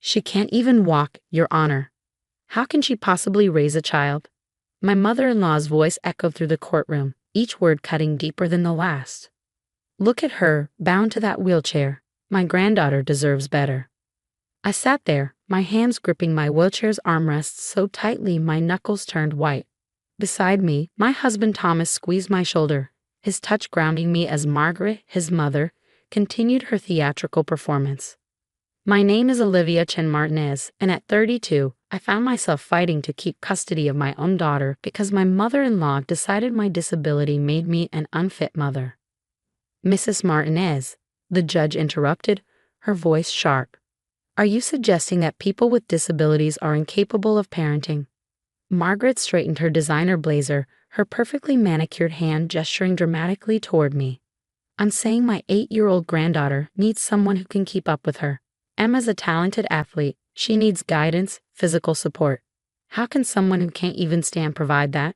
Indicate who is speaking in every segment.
Speaker 1: She can't even walk, Your Honor. How can she possibly raise a child? My mother-in-law's voice echoed through the courtroom, each word cutting deeper than the last. Look at her, bound to that wheelchair. My granddaughter deserves better. I sat there, my hands gripping my wheelchair's armrests so tightly my knuckles turned white. Beside me, my husband Thomas squeezed my shoulder, his touch grounding me as Margaret, his mother, continued her theatrical performance. My name is Olivia Chen Martinez, and at 32, I found myself fighting to keep custody of my own daughter because my mother-in-law decided my disability made me an unfit mother. Mrs. Martinez, the judge interrupted, her voice sharp. Are you suggesting that people with disabilities are incapable of parenting? Margaret straightened her designer blazer, her perfectly manicured hand gesturing dramatically toward me. I'm saying my 8-year-old granddaughter needs someone who can keep up with her. Emma's a talented athlete. She needs guidance, physical support. How can someone who can't even stand provide that?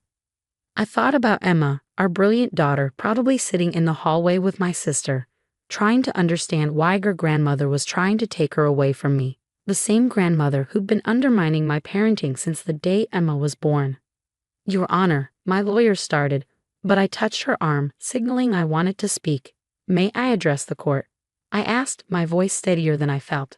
Speaker 1: I thought about Emma, our brilliant daughter, probably sitting in the hallway with my sister, trying to understand why her grandmother was trying to take her away from me, the same grandmother who'd been undermining my parenting since the day Emma was born. Your Honor, my lawyer started, but I touched her arm, signaling I wanted to speak. May I address the court? I asked, my voice steadier than I felt.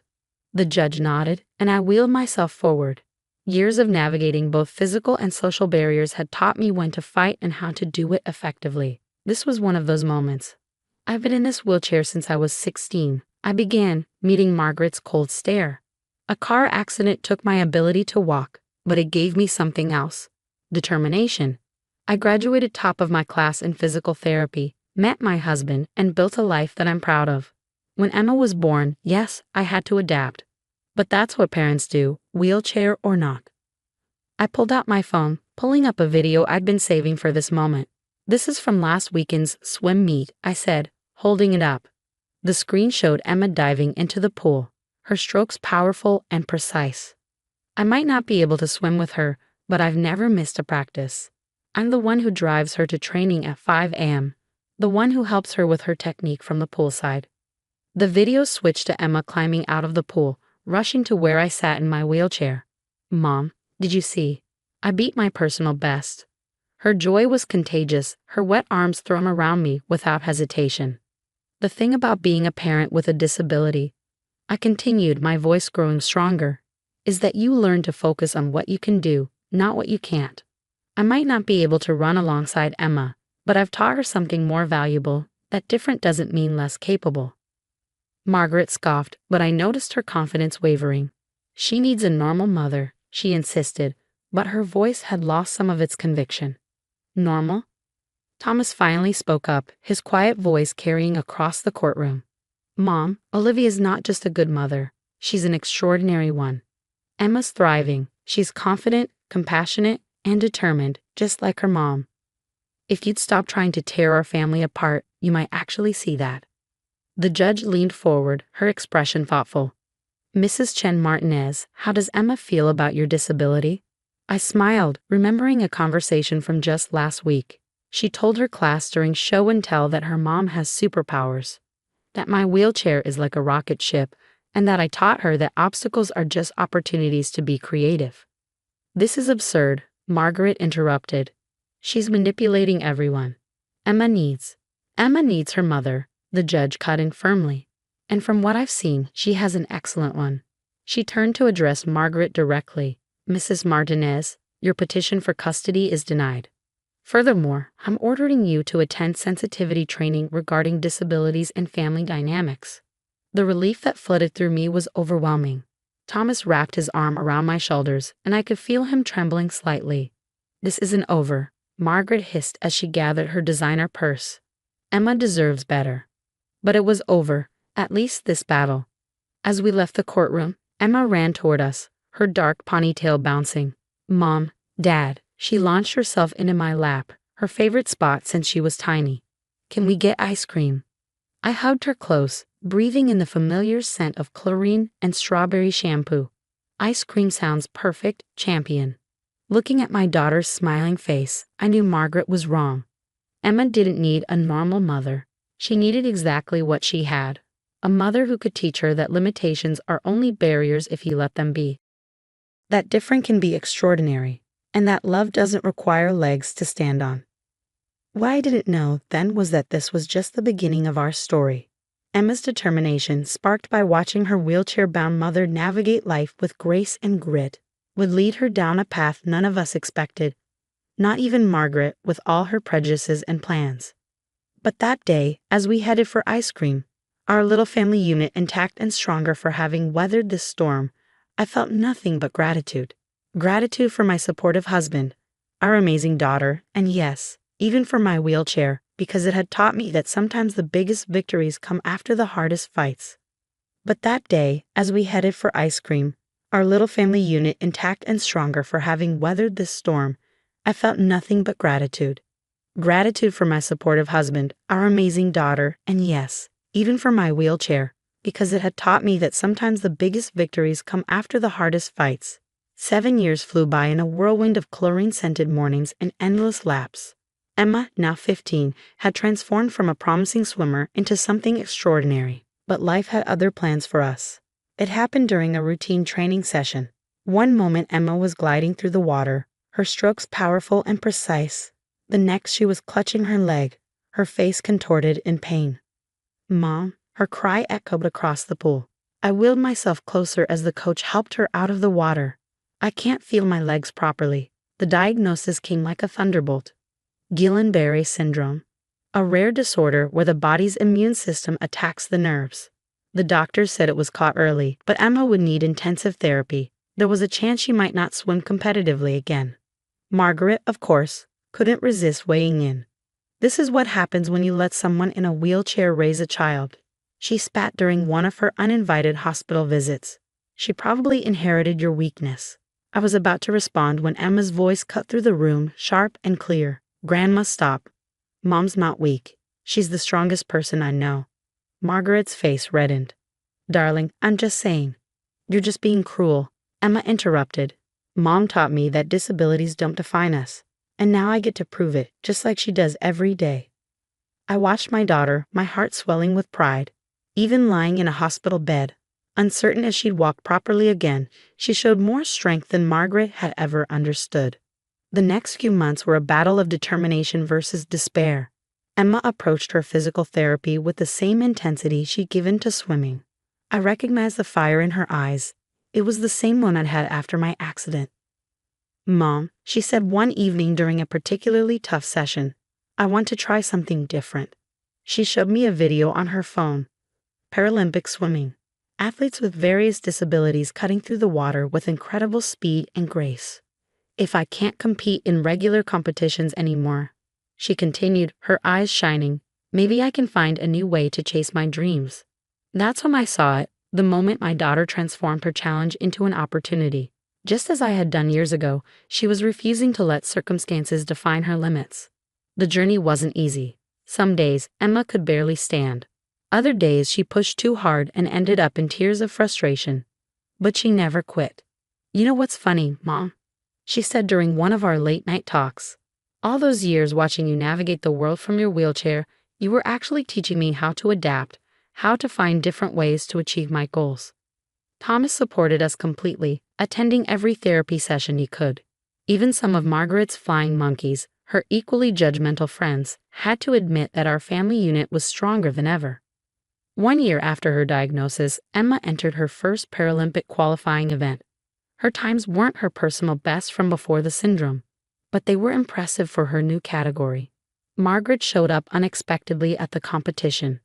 Speaker 1: The judge nodded, and I wheeled myself forward. Years of navigating both physical and social barriers had taught me when to fight and how to do it effectively. This was one of those moments. I've been in this wheelchair since I was 16. I began meeting Margaret's cold stare. A car accident took my ability to walk, but it gave me something else. Determination. I graduated top of my class in physical therapy, met my husband, and built a life that I'm proud of. When Emma was born, yes, I had to adapt. But that's what parents do, wheelchair or not. I pulled out my phone, pulling up a video I'd been saving for this moment. This is from last weekend's swim meet, I said, holding it up. The screen showed Emma diving into the pool, her strokes powerful and precise. I might not be able to swim with her, but I've never missed a practice. I'm the one who drives her to training at 5 a.m., the one who helps her with her technique from the poolside. The video switched to Emma climbing out of the pool, rushing to where I sat in my wheelchair. Mom, did you see? I beat my personal best. Her joy was contagious, her wet arms thrown around me without hesitation. The thing about being a parent with a disability, I continued, my voice growing stronger, is that you learn to focus on what you can do, not what you can't. I might not be able to run alongside Emma, but I've taught her something more valuable, that different doesn't mean less capable. Margaret scoffed, but I noticed her confidence wavering. She needs a normal mother, she insisted, but her voice had lost some of its conviction. Normal? Thomas finally spoke up, his quiet voice carrying across the courtroom. Mom, Olivia's not just a good mother, she's an extraordinary one. Emma's thriving, she's confident, compassionate, and determined, just like her mom. If you'd stop trying to tear our family apart, you might actually see that. The judge leaned forward, her expression thoughtful. Mrs. Chen Martinez, how does Emma feel about your disability? I smiled, remembering a conversation from just last week. She told her class during show and tell that her mom has superpowers, that my wheelchair is like a rocket ship, and that I taught her that obstacles are just opportunities to be creative. This is absurd, Margaret interrupted. She's manipulating everyone. Emma needs her mother. The judge cut in firmly. And from what I've seen, she has an excellent one. She turned to address Margaret directly. Mrs. Martinez, your petition for custody is denied. Furthermore, I'm ordering you to attend sensitivity training regarding disabilities and family dynamics. The relief that flooded through me was overwhelming. Thomas wrapped his arm around my shoulders, and I could feel him trembling slightly. This isn't over, Margaret hissed as she gathered her designer purse. Emma deserves better. But it was over, at least this battle. As we left the courtroom, Emma ran toward us, her dark ponytail bouncing. Mom, Dad, she launched herself into my lap, her favorite spot since she was tiny. Can we get ice cream? I hugged her close, breathing in the familiar scent of chlorine and strawberry shampoo. Ice cream sounds perfect, champion. Looking at my daughter's smiling face, I knew Margaret was wrong. Emma didn't need a normal mother. She needed exactly what she had. A mother who could teach her that limitations are only barriers if you let them be. That different can be extraordinary, and that love doesn't require legs to stand on. What I didn't know then was that this was just the beginning of our story. Emma's determination, sparked by watching her wheelchair-bound mother navigate life with grace and grit, would lead her down a path none of us expected, not even Margaret with all her prejudices and plans. But that day, as we headed for ice cream, our little family unit intact and stronger for having weathered this storm, I felt nothing but gratitude. Gratitude for my supportive husband, our amazing daughter, and yes, even for my wheelchair, because it had taught me that sometimes the biggest victories come after the hardest fights. But that day, as we headed for ice cream, our little family unit intact and stronger for having weathered this storm, I felt nothing but gratitude. Gratitude for my supportive husband, our amazing daughter, and yes, even for my wheelchair, because it had taught me that sometimes the biggest victories come after the hardest fights. 7 years flew by in a whirlwind of chlorine-scented mornings and endless laps. Emma, now 15, had transformed from a promising swimmer into something extraordinary. But life had other plans for us. It happened during a routine training session. One moment Emma was gliding through the water, her strokes powerful and precise. The next she was clutching her leg, her face contorted in pain. "Mom," her cry echoed across the pool. I wheeled myself closer as the coach helped her out of the water. "I can't feel my legs properly." The diagnosis came like a thunderbolt. Guillain-Barré syndrome, a rare disorder where the body's immune system attacks the nerves. The doctors said it was caught early, but Emma would need intensive therapy. There was a chance she might not swim competitively again. Margaret, of course, couldn't resist weighing in. "This is what happens when you let someone in a wheelchair raise a child," she spat during one of her uninvited hospital visits. "She probably inherited your weakness." I was about to respond when Emma's voice cut through the room, sharp and clear. "Grandma, stop. Mom's not weak. She's the strongest person I know." Margaret's face reddened. "Darling, I'm just saying." "You're just being cruel," Emma interrupted. "Mom taught me that disabilities don't define us, and now I get to prove it, just like she does every day." I watched my daughter, my heart swelling with pride. Even lying in a hospital bed, uncertain if she'd walk properly again, she showed more strength than Margaret had ever understood. The next few months were a battle of determination versus despair. Emma approached her physical therapy with the same intensity she'd given to swimming. I recognized the fire in her eyes. It was the same one I'd had after my accident. "Mom," she said one evening during a particularly tough session, "I want to try something different." She showed me a video on her phone. Paralympic swimming. Athletes with various disabilities cutting through the water with incredible speed and grace. "If I can't compete in regular competitions anymore," she continued, her eyes shining, "maybe I can find a new way to chase my dreams." That's when I saw it, the moment my daughter transformed her challenge into an opportunity. Just as I had done years ago, she was refusing to let circumstances define her limits. The journey wasn't easy. Some days, Emma could barely stand. Other days, she pushed too hard and ended up in tears of frustration. But she never quit. "You know what's funny, Mom?" she said during one of our late-night talks. "All those years watching you navigate the world from your wheelchair, you were actually teaching me how to adapt, how to find different ways to achieve my goals." Thomas supported us completely, attending every therapy session he could. Even some of Margaret's flying monkeys, her equally judgmental friends, had to admit that our family unit was stronger than ever. 1 year after her diagnosis, Emma entered her first Paralympic qualifying event. Her times weren't her personal best from before the syndrome, but they were impressive for her new category. Margaret showed up unexpectedly at the competition.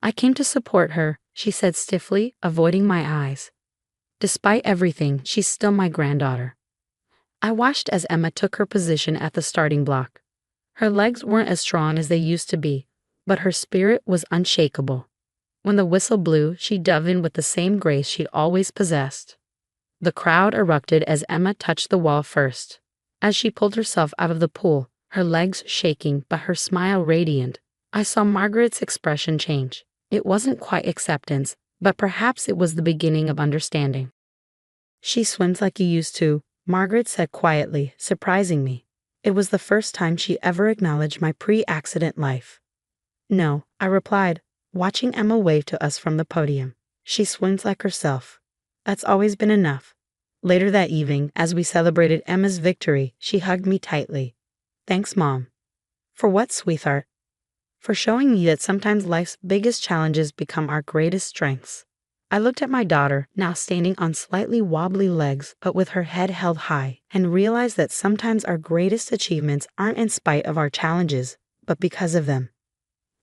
Speaker 1: "I came to support her," she said stiffly, avoiding my eyes. Despite everything, she's still my granddaughter. I watched as Emma took her position at the starting block. Her legs weren't as strong as they used to be, but her spirit was unshakable. When the whistle blew, she dove in with the same grace she'd always possessed. The crowd erupted as Emma touched the wall first. As she pulled herself out of the pool, her legs shaking but her smile radiant, I saw Margaret's expression change. It wasn't quite acceptance, but perhaps it was the beginning of understanding. "She swims like you used to," Margaret said quietly, surprising me. It was the first time she ever acknowledged my pre-accident life. "No," I replied. watching Emma wave to us from the podium. She swims like herself. That's always been enough. Later that evening, as we celebrated Emma's victory, she hugged me tightly. Thanks, Mom. For what, sweetheart? For showing me that sometimes life's biggest challenges become our greatest strengths. I looked at my daughter, now standing on slightly wobbly legs but with her head held high, and realized that sometimes our greatest achievements aren't in spite of our challenges, but because of them.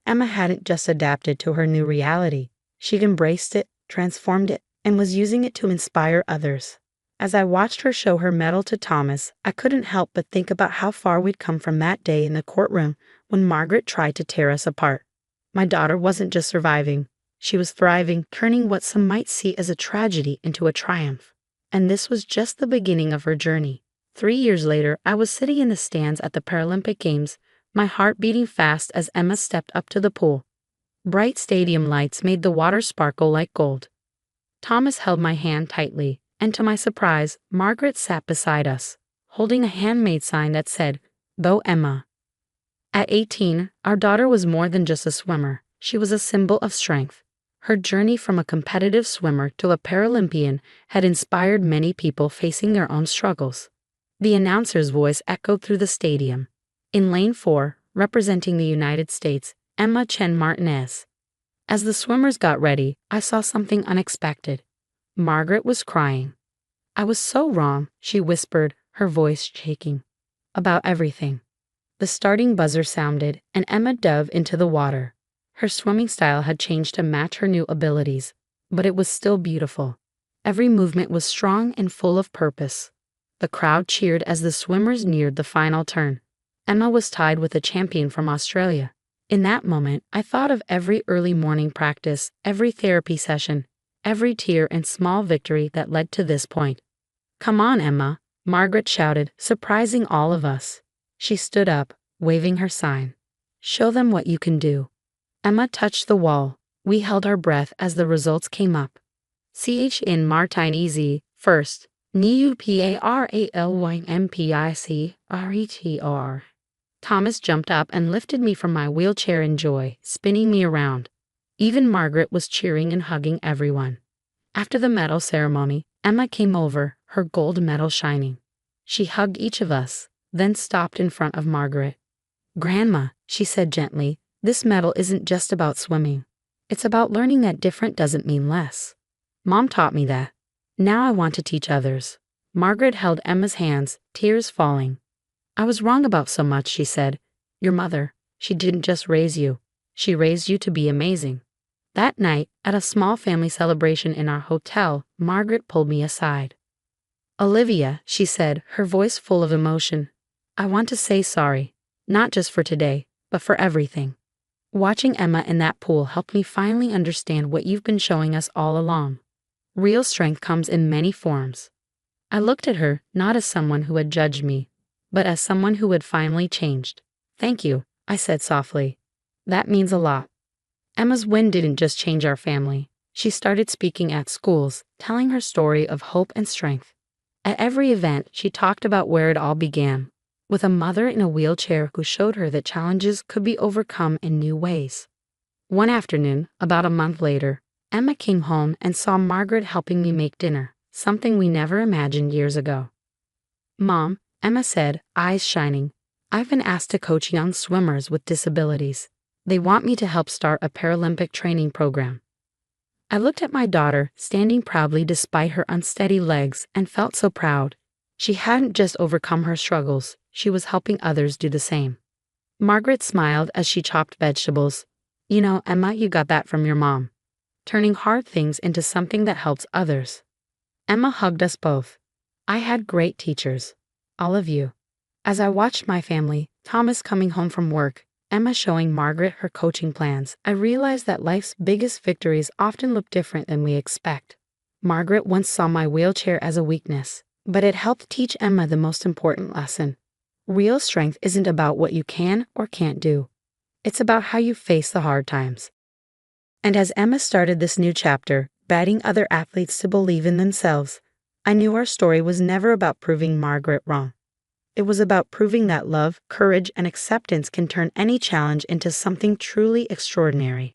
Speaker 1: Emma hadn't just adapted to her new reality. She'd embraced it, transformed it, and was using it to inspire others. As I watched her show her medal to Thomas, I couldn't help but think about how far we'd come from that day in the courtroom when Margaret tried to tear us apart. My daughter wasn't just surviving. She was thriving, turning what some might see as a tragedy into a triumph. And this was just the beginning of her journey. 3 years later, I was sitting in the stands at the Paralympic Games, my heart beating fast as Emma stepped up to the pool. Bright stadium lights made the water sparkle like gold. Thomas held my hand tightly, and to my surprise, Margaret sat beside us, holding a handmade sign that said, "Go Emma." At 18, our daughter was more than just a swimmer. She was a symbol of strength. Her journey from a competitive swimmer to a Paralympian had inspired many people facing their own struggles. The announcer's voice echoed through the stadium. In Lane 4, representing the United States, Emma Chen Martinez. As the swimmers got ready, I saw something unexpected. Margaret was crying. I was so wrong, she whispered, her voice shaking. About everything. The starting buzzer sounded, and Emma dove into the water. Her swimming style had changed to match her new abilities, but it was still beautiful. Every movement was strong and full of purpose. The crowd cheered as the swimmers neared the final turn. Emma was tied with a champion from Australia. In that moment, I thought of every early morning practice, every therapy session, every tear and small victory that led to this point. "Come on, Emma," Margaret shouted, surprising all of us. She stood up, waving her sign. "Show them what you can do." Emma touched the wall. We held our breath as the results came up. CHN Martinez, first. NUPARALYMPICRETR. Thomas jumped up and lifted me from my wheelchair in joy, spinning me around. Even Margaret was cheering and hugging everyone. After the medal ceremony, Emma came over, her gold medal shining. She hugged each of us, then stopped in front of Margaret. "Grandma," she said gently, "this medal isn't just about swimming. It's about learning that different doesn't mean less. Mom taught me that. Now I want to teach others." Margaret held Emma's hands, tears falling. "I was wrong about so much," she said. "Your mother, she didn't just raise you. She raised you to be amazing." That night, at a small family celebration in our hotel, Margaret pulled me aside. "Olivia," she said, her voice full of emotion, "I want to say sorry, not just for today, but for everything. Watching Emma in that pool helped me finally understand what you've been showing us all along. Real strength comes in many forms." I looked at her, not as someone who had judged me, but as someone who had finally changed. "Thank you," I said softly. "That means a lot." Emma's win didn't just change our family. She started speaking at schools, telling her story of hope and strength. At every event, she talked about where it all began, with a mother in a wheelchair who showed her that challenges could be overcome in new ways. One afternoon, about a month later, Emma came home and saw Margaret helping me make dinner, something we never imagined years ago. "Mom," Emma said, eyes shining, "I've been asked to coach young swimmers with disabilities. They want me to help start a Paralympic training program." I looked at my daughter, standing proudly despite her unsteady legs, and felt so proud. She hadn't just overcome her struggles, she was helping others do the same. Margaret smiled as she chopped vegetables. "You know, Emma, you got that from your mom. Turning hard things into something that helps others." Emma hugged us both. I had great teachers. All of you. As I watched my family, Thomas coming home from work, Emma showing Margaret her coaching plans, I realized that life's biggest victories often look different than we expect. Margaret once saw my wheelchair as a weakness, but it helped teach Emma the most important lesson. Real strength isn't about what you can or can't do. It's about how you face the hard times. And as Emma started this new chapter, guiding other athletes to believe in themselves, I knew our story was never about proving Margaret wrong. It was about proving that love, courage, and acceptance can turn any challenge into something truly extraordinary.